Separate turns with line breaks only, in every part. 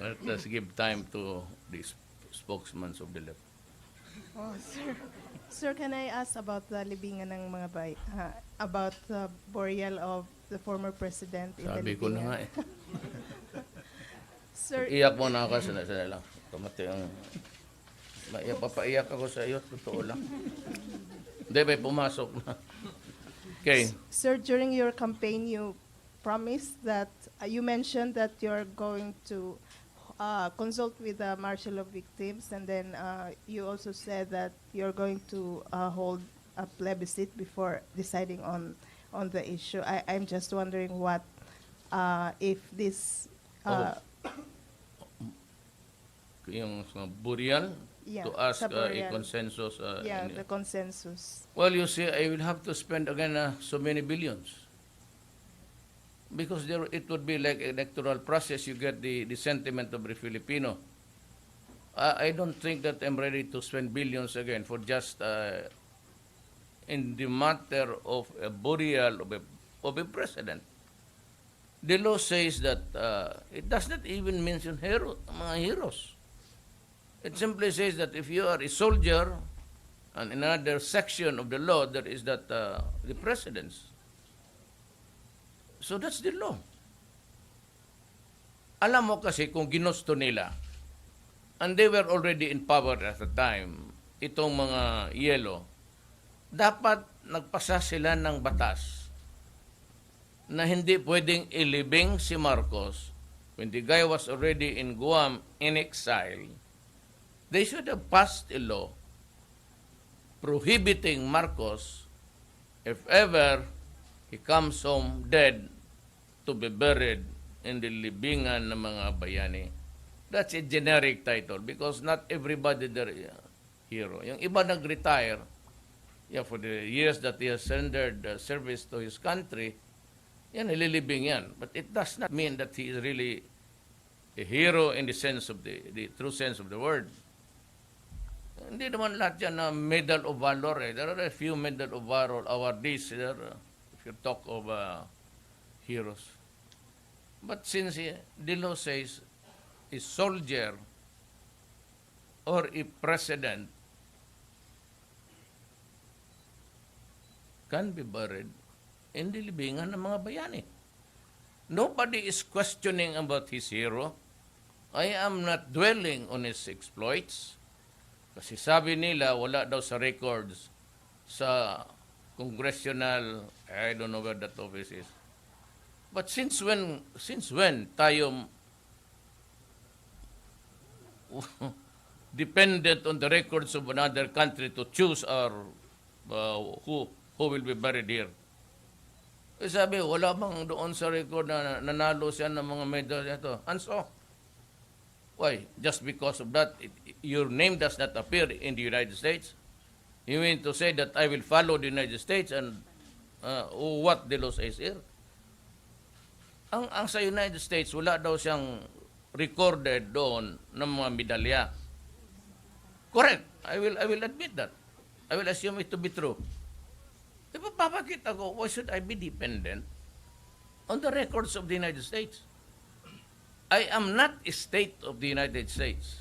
Let us give time to the spokesman of the left.
Oh, sir. Sir, can I ask about the libingan ng mga about the burial of the former president in the
Sabi ko na nga
libingan?
eh.
Sir,
Iyak mo na ako, sana lang. Kamati ang... Papaiyak ako sa iyo, totoo lang. Hindi, may pumasok na. Okay.
sir, during your campaign, you promised that you mentioned that you're going to consult with the marshal of victims, and then you also said that you're going to hold a plebiscite before deciding on the issue. I'm just wondering what if this
Yung burial
Yeah,
to ask
sa
a
burial.
consensus.
the consensus.
Well, you see, I will have to spend again so many billions. Because it would be like electoral process. You get the sentiment of the Filipino. I don't think that I'm ready to spend billions again for just in the matter of a burial of a president. The law says that it does not even mention mga heroes. It simply says that if you are a soldier, and in another section of the law there is that the presidents. So that's the law. Alam mo kasi kung ginusto nila, and they were already in power at the time, itong mga yelo, dapat nagpasa sila ng batas na hindi pwedeng ilibing si Marcos when the guy was already in Guam in exile. They should have passed a law prohibiting Marcos, if ever he comes home dead, to be buried in the Libingan ng mga Bayani. That's a generic title because not everybody there is a hero. Yung iba nag-retire, for the years that he has rendered service to his country, yan, nililibing yan. But it does not mean that he is really a hero in the sense of the true sense of the word. Hindi naman lahat yan na Medal of Valor. There are a few Medal of Valor awardees there, if you talk of heroes. But since the law says a soldier or a president can be buried in the libingan ng mga bayani. Nobody is questioning about his hero. I am not dwelling on his exploits. Kasi sabi nila, wala daw sa records sa congressional, I don't know where that office is. But since when tayo dependent on the records of another country to choose our who will be buried here? Eh sabi, wala bang doon sa record na nanalo siya ng mga medal ito? And so, why? Just because of that, your name does not appear in the United States? You mean to say that I will follow the United States and what the law says here? Ang sa United States, wala daw siyang recorded doon ng mga medalya. Correct. I will admit that. I will assume it to be true. Diba, bakit ako, why should I be dependent on the records of the United States? I am not a state of the United States.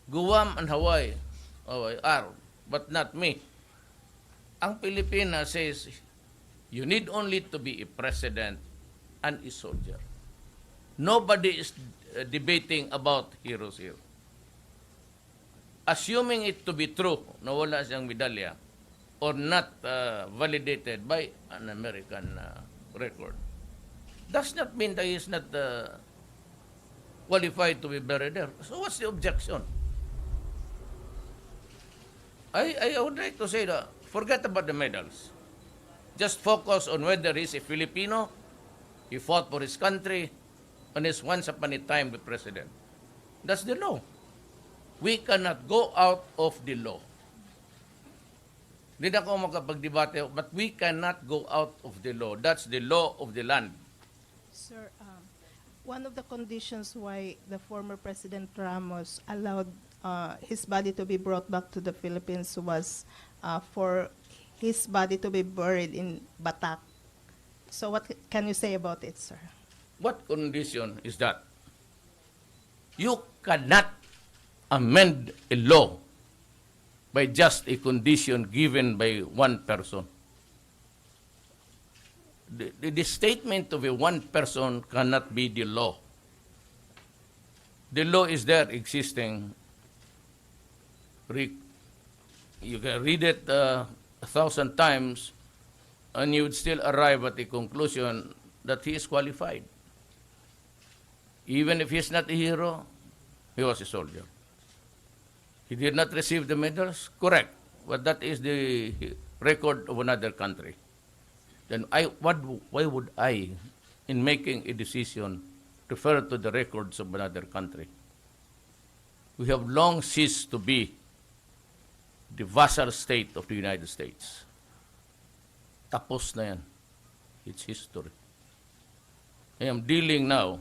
Guam and Hawaii are, but not me. Ang Pilipinas says, you need only to be a president and a soldier. Nobody is debating about heroes here. Assuming it to be true na wala siyang medalya or not validated by an American record, does not mean that he is not qualified to be buried there. So what's the objection? I would like to say that forget about the medals. Just focus on whether he's a Filipino, he fought for his country, and is once upon a time the president. That's the law. We cannot go out of the law. Hindi na ako makapagdebate, but we cannot go out of the law. That's the law of the land.
Sir, one of the conditions why the former President Ramos allowed his body to be brought back to the Philippines was for his body to be buried in Batak. So what can you say about it, sir?
What condition is that? You cannot amend a law by just a condition given by one person. The statement of a one person cannot be the law. The law is there existing. You can read it 1,000 times and you would still arrive at the conclusion that he is qualified. Even if he is not a hero, he was a soldier. He did not receive the medals, correct. But that is the record of another country. Then why would I, in making a decision, refer to the records of another country? We have long ceased to be the vassal state of the United States. Tapos na yan. It's history. I am dealing now.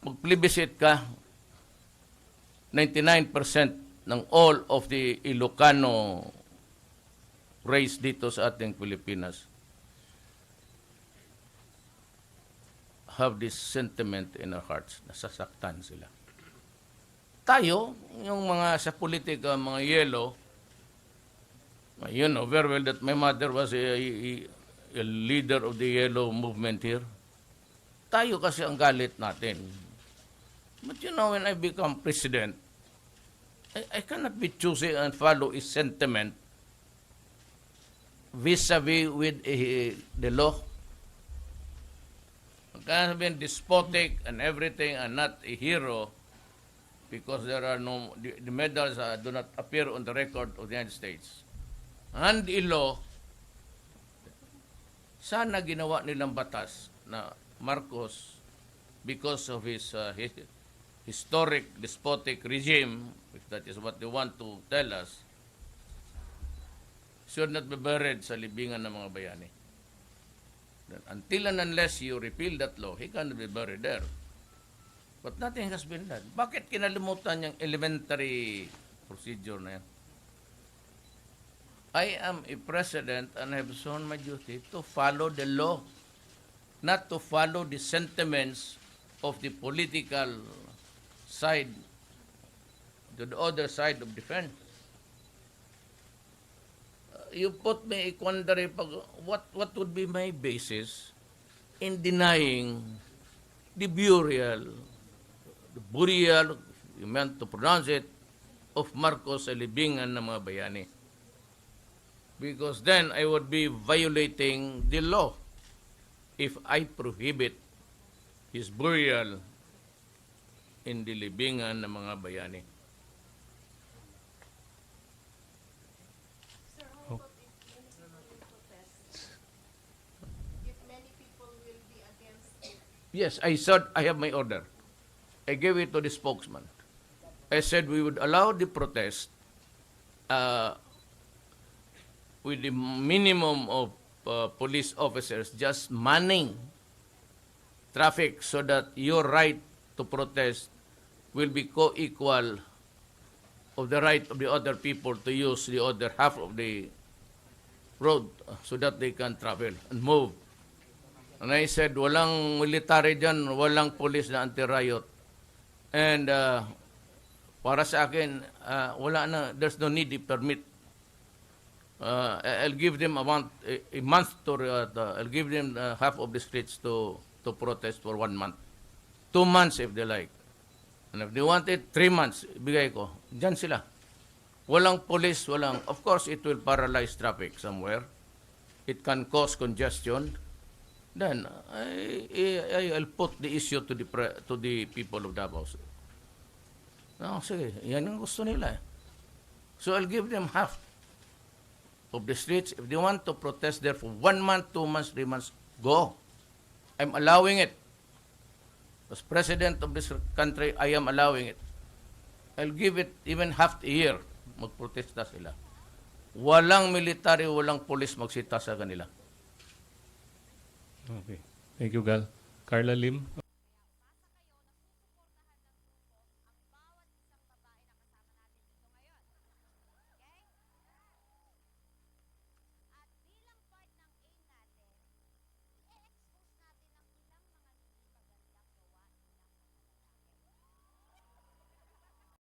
Mag-plebiscite ka, 99% ng all of the Ilocano race dito sa ating Pilipinas have this sentiment in our hearts. Nasasaktan sila. Tayo, yung mga sa politika, mga yellow, you know very well that my mother was a leader of the yellow movement here. Tayo kasi ang galit natin. But you know, when I become president, I cannot be choosy and follow a sentiment vis-a-vis with the law. I cannot be despotic and everything and not a hero because there are no, the medals do not appear on the record of the United States. And the law, sana ginawa nilang batas na Marcos, because of his historic despotic regime, if that is what they want to tell us, should not be buried sa libingan ng mga bayani. Until and unless you repeal that law, he cannot be buried there. But nothing has been done. Bakit kinalimutan yung elementary procedure na yan? I am a president and I have shown my duty to follow the law, not to follow the sentiments of the political side, to the other side of the fence. You put me a quandary, what would be my basis in denying the burial, you meant to pronounce it, of Marcos sa libingan ng mga bayani? Because then I would be violating the law if I prohibit his burial in the libingan ng mga bayani. Yes, I said I have my order. I gave it to the spokesman. I said we would allow the protest with the minimum of police officers just manning traffic so that your right to protest will be co-equal of the right of the other people to use the other half of the road so that they can travel and move. And I said, walang military dyan, walang police na anti-riot. And para sa akin, wala na, there's no need to permit. I'll give them a month to, I'll give them half of the streets to protest for 1 month. 2 months if they like. And if they want it, 3 months, ibigay ko. Diyan sila. Walang police, walang, of course, it will paralyze traffic somewhere. It can cause congestion. Then I'll put the issue to the people of Davao. No, sige, yan ang gusto nila. So I'll give them half of the streets. If they want to protest there for 1 month, 2 months, 3 months, go. I'm allowing it. As president of this country, I am allowing it. I'll give it even half a year. Magprotesta sila. Walang military, walang police magsita sa kanila.
Okay. Thank you, Gal. Carla Lim.